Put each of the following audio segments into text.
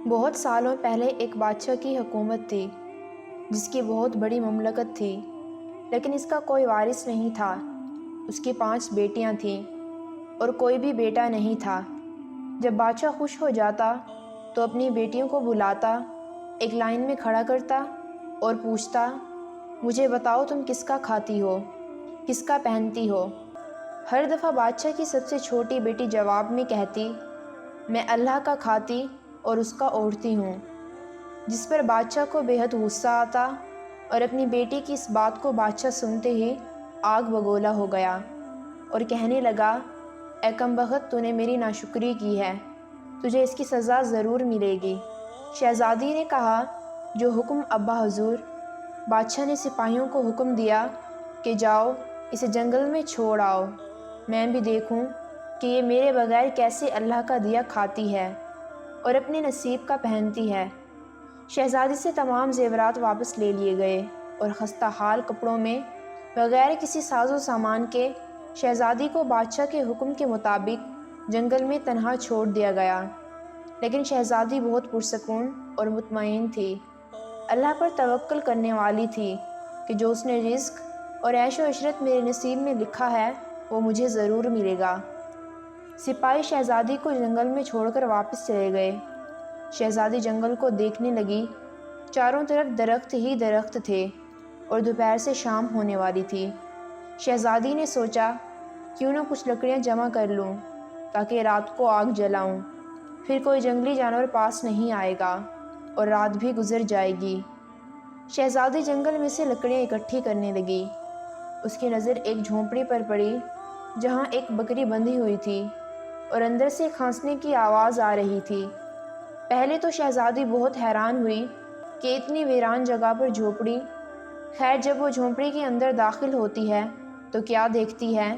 بہت سالوں پہلے ایک بادشاہ کی حکومت تھی جس کی بہت بڑی مملکت تھی، لیکن اس کا کوئی وارث نہیں تھا۔ اس کی 5 بیٹیاں تھیں اور کوئی بھی بیٹا نہیں تھا۔ جب بادشاہ خوش ہو جاتا تو اپنی بیٹیوں کو بلاتا، ایک لائن میں کھڑا کرتا اور پوچھتا، مجھے بتاؤ تم کس کا کھاتی ہو، کس کا پہنتی ہو۔ ہر دفعہ بادشاہ کی سب سے چھوٹی بیٹی جواب میں کہتی، میں اللہ کا کھاتی اور اس کا اوڑھتی ہوں، جس پر بادشاہ کو بے حد غصہ آتا اور اپنی بیٹی کی اس بات کو بادشاہ سنتے ہی آگ بگولا ہو گیا اور کہنے لگا، اے کم بخت، تو نے میری ناشکری کی ہے، تجھے اس کی سزا ضرور ملے گی۔ شہزادی نے کہا، جو حکم ابا حضور۔ بادشاہ نے سپاہیوں کو حکم دیا کہ جاؤ اسے جنگل میں چھوڑ آؤ، میں بھی دیکھوں کہ یہ میرے بغیر کیسے اللہ کا دیا کھاتی ہے اور اپنے نصیب کا پہنتی ہے۔ شہزادی سے تمام زیورات واپس لے لیے گئے اور خستہ حال کپڑوں میں بغیر کسی ساز و سامان کے شہزادی کو بادشاہ کے حکم کے مطابق جنگل میں تنہا چھوڑ دیا گیا۔ لیکن شہزادی بہت پرسکون اور مطمئن تھی، اللہ پر توکل کرنے والی تھی کہ جو اس نے رزق اور عیش و عشرت میرے نصیب میں لکھا ہے وہ مجھے ضرور ملے گا۔ سپاہی شہزادی کو جنگل میں چھوڑ کر واپس چلے گئے۔ شہزادی جنگل کو دیکھنے لگی، چاروں طرف درخت ہی درخت تھے اور دوپہر سے شام ہونے والی تھی۔ شہزادی نے سوچا، کیوں نہ کچھ لکڑیاں جمع کر لوں تاکہ رات کو آگ جلاؤں، پھر کوئی جنگلی جانور پاس نہیں آئے گا اور رات بھی گزر جائے گی۔ شہزادی جنگل میں سے لکڑیاں اکٹھی کرنے لگی۔ اس کی نظر ایک جھونپڑی پر پڑی جہاں ایک بکری بندھی ہوئی تھی اور اندر سے کھانسنے کی آواز آ رہی تھی۔ پہلے تو شہزادی بہت حیران ہوئی کہ اتنی ویران جگہ پر جھونپڑی۔ خیر جب وہ جھونپڑی کے اندر داخل ہوتی ہے تو کیا دیکھتی ہے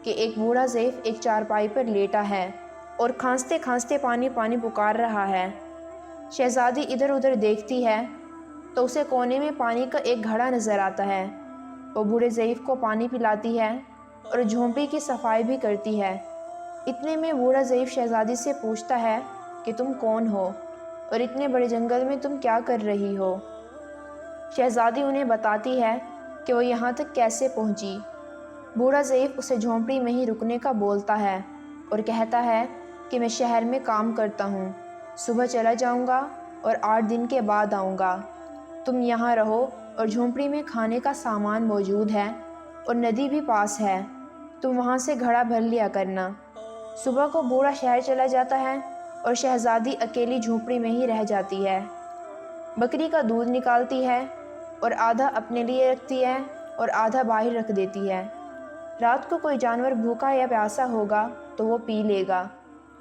کہ ایک بوڑھا ضعیف ایک چارپائی پر لیٹا ہے اور کھانستے کھانستے پانی پانی پکار رہا ہے۔ شہزادی ادھر ادھر دیکھتی ہے تو اسے کونے میں پانی کا ایک گھڑا نظر آتا ہے۔ وہ بوڑھے ضعیف کو پانی پلاتی ہے اور جھونپڑی کی صفائی بھی کرتی ہے۔ اتنے میں بوڑھا ضعیف شہزادی سے پوچھتا ہے کہ تم کون ہو اور اتنے بڑے جنگل میں تم کیا کر رہی ہو؟ شہزادی انہیں بتاتی ہے کہ وہ یہاں تک کیسے پہنچی۔ بوڑھا ضعیف اسے جھونپڑی میں ہی رکنے کا بولتا ہے اور کہتا ہے کہ میں شہر میں کام کرتا ہوں، صبح چلا جاؤں گا اور 8 دن کے بعد آؤں گا۔ تم یہاں رہو اور جھونپڑی میں کھانے کا سامان موجود ہے اور ندی بھی پاس ہے، تم وہاں سے گھڑا بھر لیا کرنا۔ صبح کو بوڑھا شہر چلا جاتا ہے اور شہزادی اکیلی جھونپڑی میں ہی رہ جاتی ہے۔ بکری کا دودھ نکالتی ہے اور آدھا اپنے لیے رکھتی ہے اور آدھا باہر رکھ دیتی ہے۔ رات کو کوئی جانور بھوکا یا پیاسا ہوگا تو وہ پی لے گا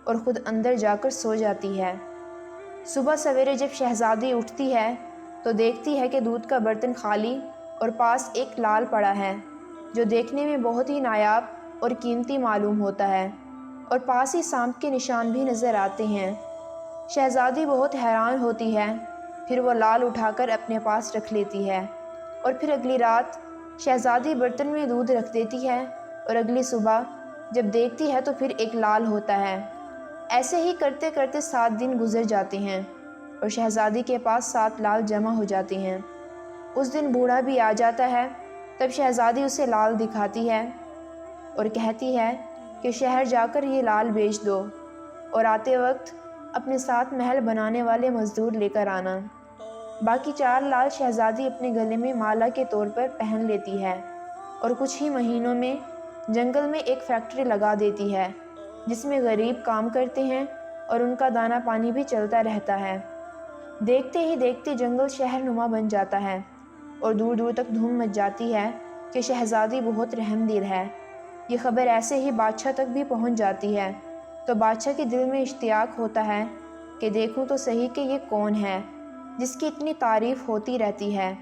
اور خود اندر جا کر سو جاتی ہے۔ صبح سویرے جب شہزادی اٹھتی ہے تو دیکھتی ہے کہ دودھ کا برتن خالی اور پاس ایک لال پڑا ہے جو دیکھنے میں بہت ہی نایاب اور قیمتی معلوم ہوتا ہے، اور پاس ہی سانپ کے نشان بھی نظر آتے ہیں۔ شہزادی بہت حیران ہوتی ہے، پھر وہ لال اٹھا کر اپنے پاس رکھ لیتی ہے اور پھر اگلی رات شہزادی برتن میں دودھ رکھ دیتی ہے اور اگلی صبح جب دیکھتی ہے تو پھر ایک لال ہوتا ہے۔ ایسے ہی کرتے کرتے 7 دن گزر جاتے ہیں اور شہزادی کے پاس 7 لال جمع ہو جاتے ہیں۔ اس دن بوڑھا بھی آ جاتا ہے، تب شہزادی اسے لال دکھاتی ہے اور کہتی ہے کہ شہر جا کر یہ لال بیچ دو اور آتے وقت اپنے ساتھ محل بنانے والے مزدور لے کر آنا۔ باقی 4 لال شہزادی اپنے گلے میں مالا کے طور پر پہن لیتی ہے اور کچھ ہی مہینوں میں جنگل میں ایک فیکٹری لگا دیتی ہے جس میں غریب کام کرتے ہیں اور ان کا دانہ پانی بھی چلتا رہتا ہے۔ دیکھتے ہی دیکھتے جنگل شہر نما بن جاتا ہے اور دور دور تک دھوم مچ جاتی ہے کہ شہزادی بہت رحم دل ہے۔ یہ خبر ایسے ہی بادشاہ تک بھی پہنچ جاتی ہے تو بادشاہ کے دل میں اشتیاق ہوتا ہے کہ دیکھوں تو صحیح کہ یہ کون ہے جس کی اتنی تعریف ہوتی رہتی ہے۔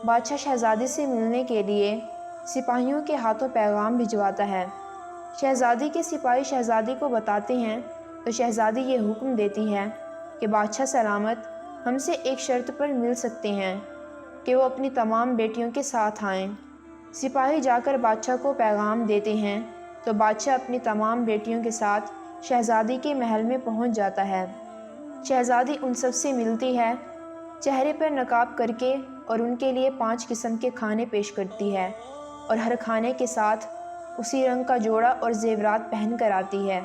بادشاہ شہزادی سے ملنے کے لیے سپاہیوں کے ہاتھوں پیغام بھجواتا ہے۔ شہزادی کے سپاہی شہزادی کو بتاتے ہیں تو شہزادی یہ حکم دیتی ہے کہ بادشاہ سلامت ہم سے ایک شرط پر مل سکتے ہیں کہ وہ اپنی تمام بیٹیوں کے ساتھ آئیں۔ سپاہی جا کر بادشاہ کو پیغام دیتے ہیں تو بادشاہ اپنی تمام بیٹیوں کے ساتھ شہزادی کے محل میں پہنچ جاتا ہے۔ شہزادی ان سب سے ملتی ہے، چہرے پر نقاب کر کے، اور ان کے لیے 5 قسم کے کھانے پیش کرتی ہے، اور ہر کھانے کے ساتھ اسی رنگ کا جوڑا اور زیورات پہن کر آتی ہے۔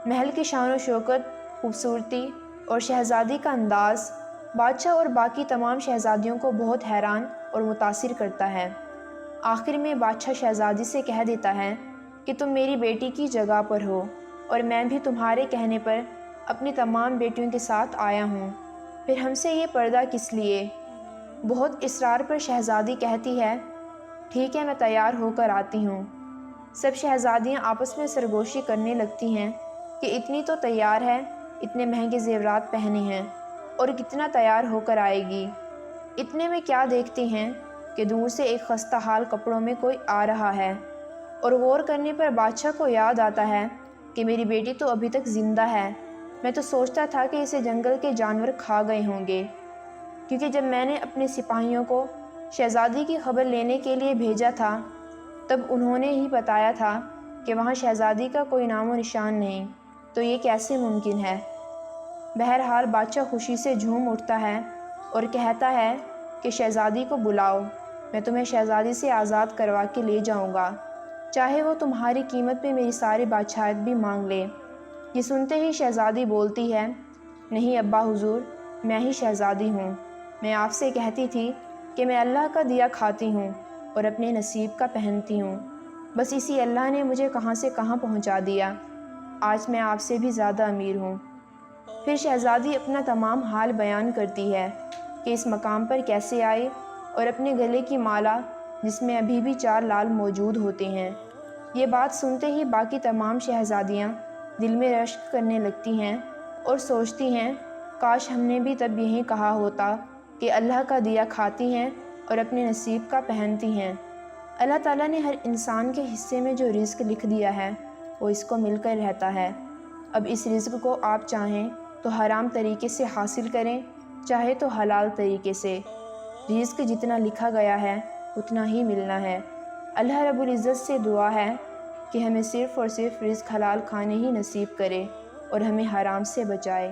محل کی شان و شوکت، خوبصورتی اور شہزادی کا انداز بادشاہ اور باقی تمام شہزادیوں کو بہت حیران اور متاثر کرتا ہے۔ آخر میں بادشاہ شہزادی سے کہہ دیتا ہے کہ تم میری بیٹی کی جگہ پر ہو، اور میں بھی تمہارے کہنے پر اپنی تمام بیٹیوں کے ساتھ آیا ہوں، پھر ہم سے یہ پردہ کس لیے؟ بہت اصرار پر شہزادی کہتی ہے، ٹھیک ہے، میں تیار ہو کر آتی ہوں۔ سب شہزادیاں آپس میں سرگوشی کرنے لگتی ہیں کہ اتنی تو تیار ہے، اتنے مہنگے زیورات پہنے ہیں، اور کتنا تیار ہو کر آئے گی۔ اتنے میں کیا دیکھتے ہیں کہ دور سے ایک خستہ حال کپڑوں میں کوئی آ رہا ہے، اور غور کرنے پر بادشاہ کو یاد آتا ہے کہ میری بیٹی تو ابھی تک زندہ ہے، میں تو سوچتا تھا کہ اسے جنگل کے جانور کھا گئے ہوں گے، کیونکہ جب میں نے اپنے سپاہیوں کو شہزادی کی خبر لینے کے لیے بھیجا تھا تب انہوں نے ہی بتایا تھا کہ وہاں شہزادی کا کوئی نام و نشان نہیں، تو یہ کیسے ممکن ہے؟ بہرحال بادشاہ خوشی سے جھوم اٹھتا ہے اور کہتا ہے کہ شہزادی کو بلاؤ، میں تمہیں شہزادی سے آزاد کروا کے لے جاؤں گا، چاہے وہ تمہاری قیمت پہ میری ساری بادشاہت بھی مانگ لے۔ یہ سنتے ہی شہزادی بولتی ہے، نہیں ابا حضور، میں ہی شہزادی ہوں، میں آپ سے کہتی تھی کہ میں اللہ کا دیا کھاتی ہوں اور اپنے نصیب کا پہنتی ہوں، بس اسی اللہ نے مجھے کہاں سے کہاں پہنچا دیا، آج میں آپ سے بھی زیادہ امیر ہوں۔ پھر شہزادی اپنا تمام حال بیان کرتی ہے کہ اس مقام پر کیسے آئی، اور اپنے گلے کی مالا جس میں ابھی بھی 4 لال موجود ہوتے ہیں۔ یہ بات سنتے ہی باقی تمام شہزادیاں دل میں رشک کرنے لگتی ہیں اور سوچتی ہیں، کاش ہم نے بھی تب یہی کہا ہوتا کہ اللہ کا دیا کھاتی ہیں اور اپنے نصیب کا پہنتی ہیں۔ اللہ تعالیٰ نے ہر انسان کے حصے میں جو رزق لکھ دیا ہے وہ اس کو مل کر رہتا ہے۔ اب اس رزق کو آپ چاہیں تو حرام طریقے سے حاصل کریں، چاہے تو حلال طریقے سے، رزق جتنا لکھا گیا ہے اتنا ہی ملنا ہے۔ اللہ رب العزت سے دعا ہے کہ ہمیں صرف اور صرف رزق حلال کھانے ہی نصیب کرے اور ہمیں حرام سے بچائے۔